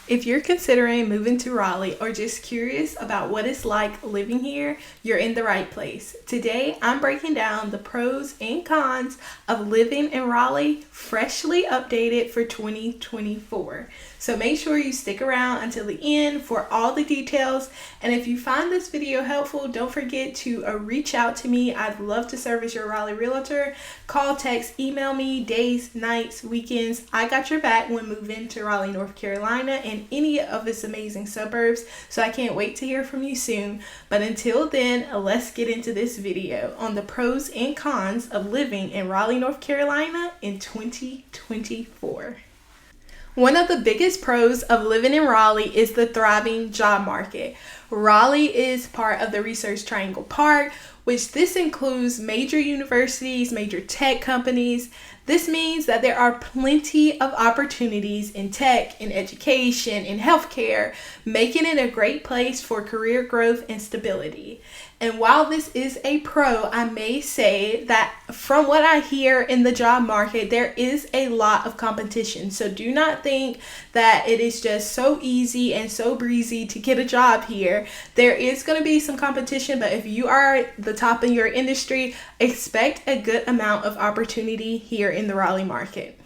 If you're considering moving to Raleigh or just curious about what it's like living here, you're in the right place. Today, I'm breaking down the pros and cons of living in Raleigh, freshly updated for 2024. So make sure you stick around until the end for all the details. And if you find this video helpful, don't forget to reach out to me. I'd love to serve as your Raleigh Realtor. Call, text, email me, days, nights, weekends. I got your back when moving to Raleigh, North Carolina, and any of its amazing suburbs. So I can't wait to hear from you soon. But until then, let's get into this video on the pros and cons of living in Raleigh, North Carolina in 2024. One of the biggest pros of living in Raleigh is the thriving job market. Raleigh is part of the Research Triangle Park, which this includes major universities, major tech companies. This means that there are plenty of opportunities in tech, in education, in healthcare, making it a great place for career growth and stability. And while this is a pro, I may say that from what I hear in the job market, there is a lot of competition. So do not think that it is just so easy and so breezy to get a job here. There is going to be some competition, but if you are the top in your industry, expect a good amount of opportunity here in the Raleigh market.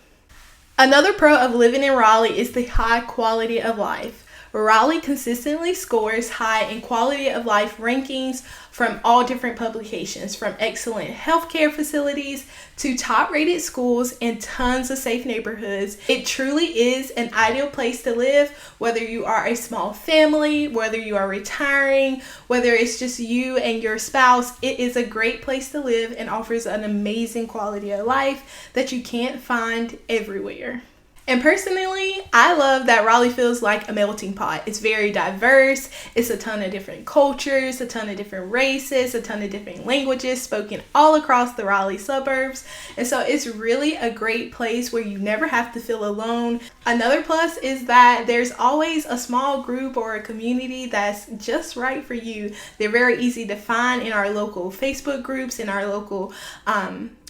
Another pro of living in Raleigh is the high quality of life. Raleigh consistently scores high in quality of life rankings from all different publications, from excellent healthcare facilities to top-rated schools and tons of safe neighborhoods. It truly is an ideal place to live, whether you are a small family, whether you are retiring, whether it's just you and your spouse. It is a great place to live and offers an amazing quality of life that you can't find everywhere. And personally, I love that Raleigh feels like a melting pot. It's very diverse. It's a ton of different cultures, a ton of different races, a ton of different languages spoken all across the Raleigh suburbs. And so it's really a great place where you never have to feel alone. Another plus is that there's always a small group or a community that's just right for you. They're very easy to find in our local Facebook groups, in our local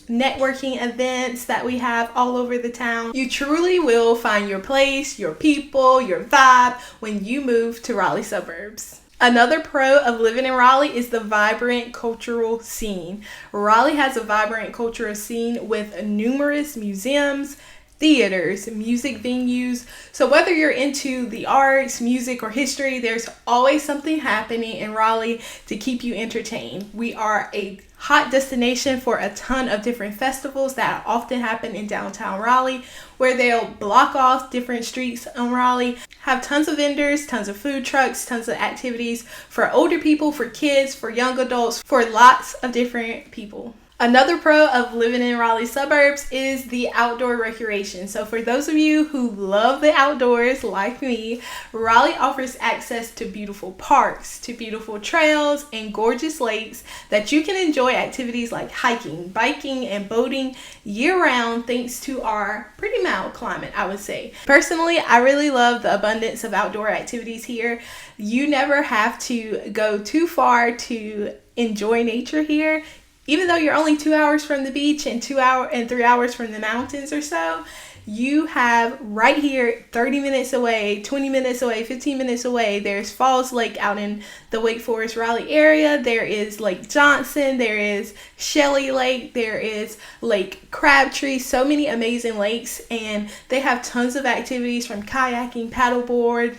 networking events that we have all over the town. You truly will find your place, your people, your vibe when you move to Raleigh suburbs. Another pro of living in Raleigh is the vibrant cultural scene. Raleigh has a vibrant cultural scene with numerous museums, theaters, music venues. So whether you're into the arts, music, or history, there's always something happening in Raleigh to keep you entertained. We are a hot destination for a ton of different festivals that often happen in downtown Raleigh, where they'll block off different streets in Raleigh, have tons of vendors, tons of food trucks, tons of activities for older people, for kids, for young adults, for lots of different people. Another pro of living in Raleigh suburbs is the outdoor recreation. So for those of you who love the outdoors like me, Raleigh offers access to beautiful parks, to beautiful trails, and gorgeous lakes that you can enjoy activities like hiking, biking, and boating year-round thanks to our pretty mild climate, I would say. Personally, I really love the abundance of outdoor activities here. You never have to go too far to enjoy nature here. Even though you're only 2 hours from the beach and 3 hours from the mountains or so, you have right here 30 minutes away, 20 minutes away, 15 minutes away. There's Falls Lake out in the Wake Forest Raleigh area. There is Lake Johnson. There is Shelley Lake. There is Lake Crabtree. So many amazing lakes, and they have tons of activities from kayaking, paddleboard,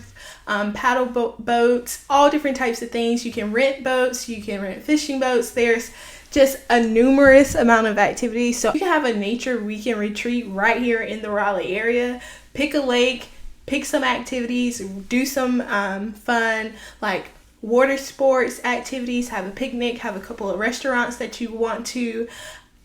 boats, all different types of things. You can rent boats. You can rent fishing boats. There's just a numerous amount of activities. So you can have a nature weekend retreat right here in the Raleigh area. Pick a lake, pick some activities, do some fun like water sports activities, have a picnic, have a couple of restaurants that you want to,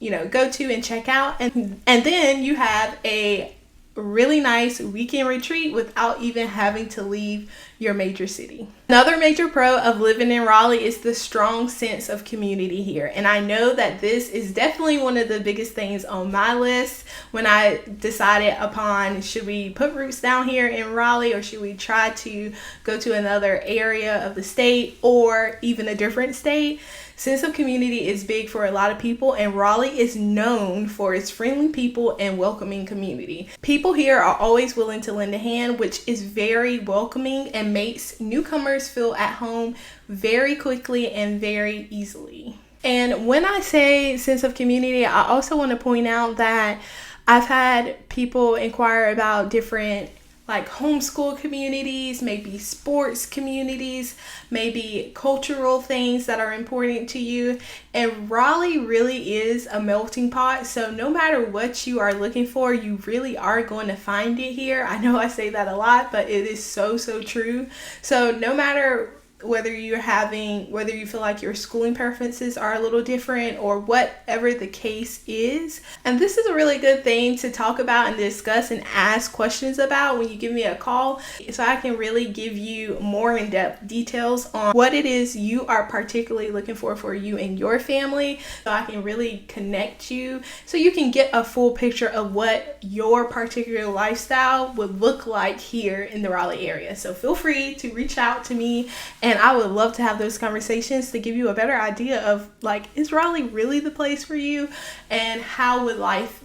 go to and check out. And then you have a really nice weekend retreat without even having to leave your major city. Another major pro of living in Raleigh is the strong sense of community here. And I know that this is definitely one of the biggest things on my list when I decided upon should we put roots down here in Raleigh or should we try to go to another area of the state or even a different state. Sense of community is big for a lot of people, and Raleigh is known for its friendly people and welcoming community. People here are always willing to lend a hand, which is very welcoming and makes newcomers feel at home very quickly and very easily. And when I say sense of community, I also want to point out that I've had people inquire about different like homeschool communities, maybe sports communities, maybe cultural things that are important to you. And Raleigh really is a melting pot. So no matter what you are looking for, you really are going to find it here. I know I say that a lot, but it is so true. So no matter whether you feel like your schooling preferences are a little different or whatever the case is. And this is a really good thing to talk about and discuss and ask questions about when you give me a call, so I can really give you more in-depth details on what it is you are particularly looking for you and your family, so I can really connect you so you can get a full picture of what your particular lifestyle would look like here in the Raleigh area. So feel free to reach out to me, and I would love to have those conversations to give you a better idea of like, is Raleigh really the place for you? And how would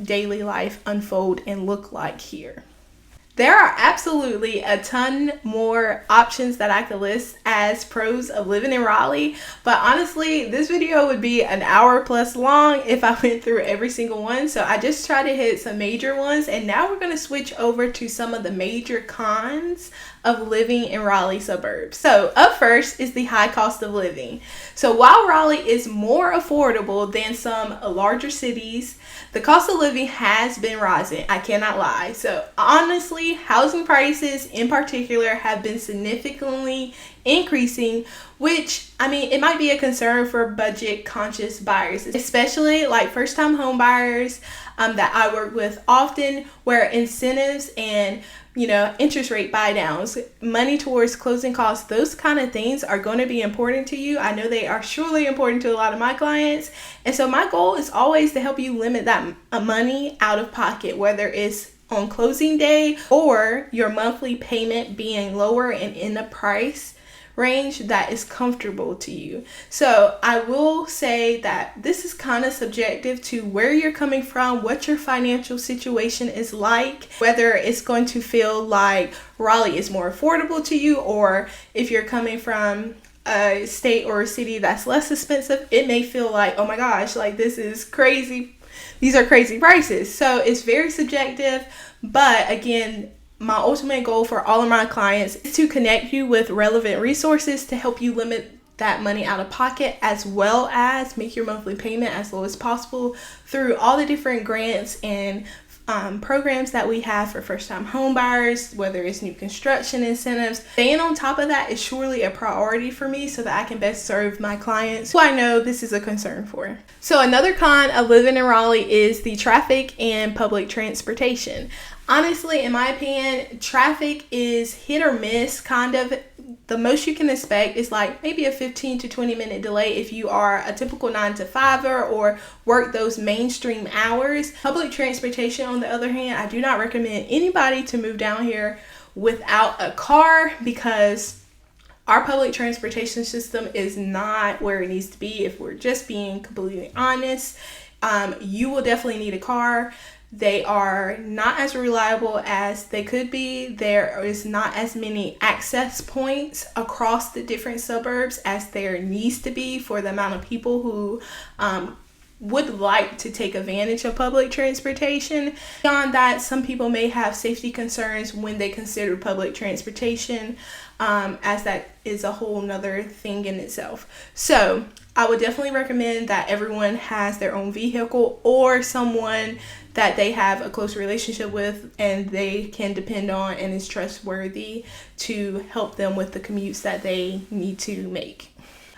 daily life unfold and look like here? There are absolutely a ton more options that I could list as pros of living in Raleigh, but honestly, this video would be an hour plus long if I went through every single one. So I just tried to hit some major ones, and now we're going to switch over to some of the major cons of living in Raleigh suburbs. So up first is the high cost of living. So while Raleigh is more affordable than some larger cities, the cost of living has been rising. I cannot lie. So honestly, housing prices in particular have been significantly increasing, which, I mean, it might be a concern for budget conscious buyers, especially like first time home buyers that I work with often, where incentives and interest rate buy downs, money towards closing costs, those kind of things are going to be important to you. I know they are surely important to a lot of my clients. And so my goal is always to help you limit that money out of pocket, whether it's on closing day or your monthly payment being lower and in a price range that is comfortable to you. So I will say that this is kind of subjective to where you're coming from, what your financial situation is like, whether it's going to feel like Raleigh is more affordable to you, or if you're coming from a state or a city that's less expensive, it may feel like, oh my gosh, like this is crazy. These are crazy prices. So it's very subjective, but again, my ultimate goal for all of my clients is to connect you with relevant resources to help you limit that money out of pocket, as well as make your monthly payment as low as possible through all the different grants and programs that we have for first-time home buyers, whether it's new construction incentives. Staying on top of that is surely a priority for me so that I can best serve my clients who I know this is a concern for. So another con of living in Raleigh is the traffic and public transportation. Honestly, in my opinion, traffic is hit or miss, kind of. The most you can expect is like maybe a 15 to 20 minute delay if you are a typical 9-to-5er or work those mainstream hours. Public transportation, on the other hand, I do not recommend anybody to move down here without a car, because our public transportation system is not where it needs to be. If we're just being completely honest, you will definitely need a car. They are not as reliable as they could be. There is not as many access points across the different suburbs as there needs to be for the amount of people who would like to take advantage of public transportation. Beyond that, some people may have safety concerns when they consider public transportation, as that is a whole nother thing in itself. So I would definitely recommend that everyone has their own vehicle or someone that they have a close relationship with and they can depend on and is trustworthy to help them with the commutes that they need to make.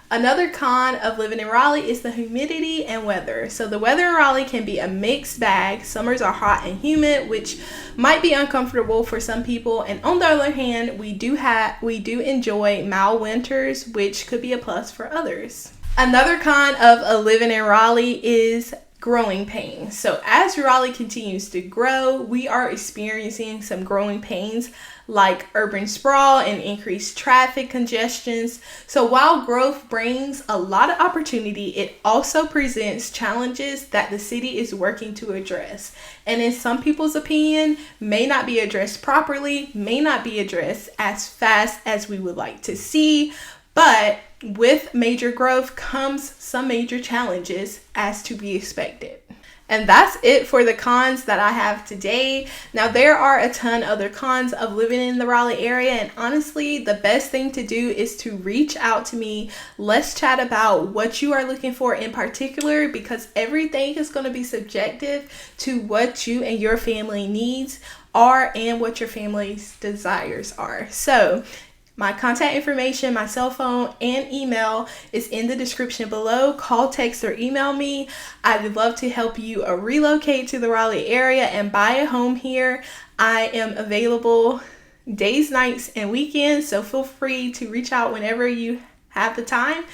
Another con of living in Raleigh is the humidity and weather. So the weather in Raleigh can be a mixed bag. Summers are hot and humid, which might be uncomfortable for some people. And on the other hand, we do enjoy mild winters, which could be a plus for others. Another con of living in Raleigh is growing pains. So as Raleigh continues to grow, we are experiencing some growing pains like urban sprawl and increased traffic congestions. So while growth brings a lot of opportunity, it also presents challenges that the city is working to address. And in some people's opinion, may not be addressed properly, may not be addressed as fast as we would like to see. But with major growth comes some major challenges, as to be expected. And that's it for the cons that I have today. Now, there are a ton of other cons of living in the Raleigh area, and honestly, the best thing to do is to reach out to me. Let's chat about what you are looking for in particular, because everything is going to be subjective to what you and your family needs are and what your family's desires are. So my contact information, my cell phone, and email is in the description below. Call, text, or email me. I'd love to help you relocate to the Raleigh area and buy a home here. I am available days, nights, and weekends, so feel free to reach out whenever you have the time.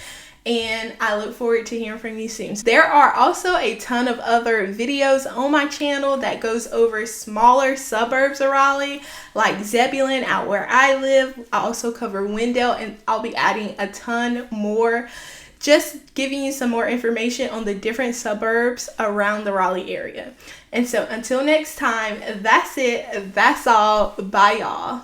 And I look forward to hearing from you soon. There are also a ton of other videos on my channel that goes over smaller suburbs of Raleigh, like Zebulon, out where I live. I also cover Wendell, and I'll be adding a ton more, just giving you some more information on the different suburbs around the Raleigh area. And so until next time, that's it. That's all. Bye, y'all.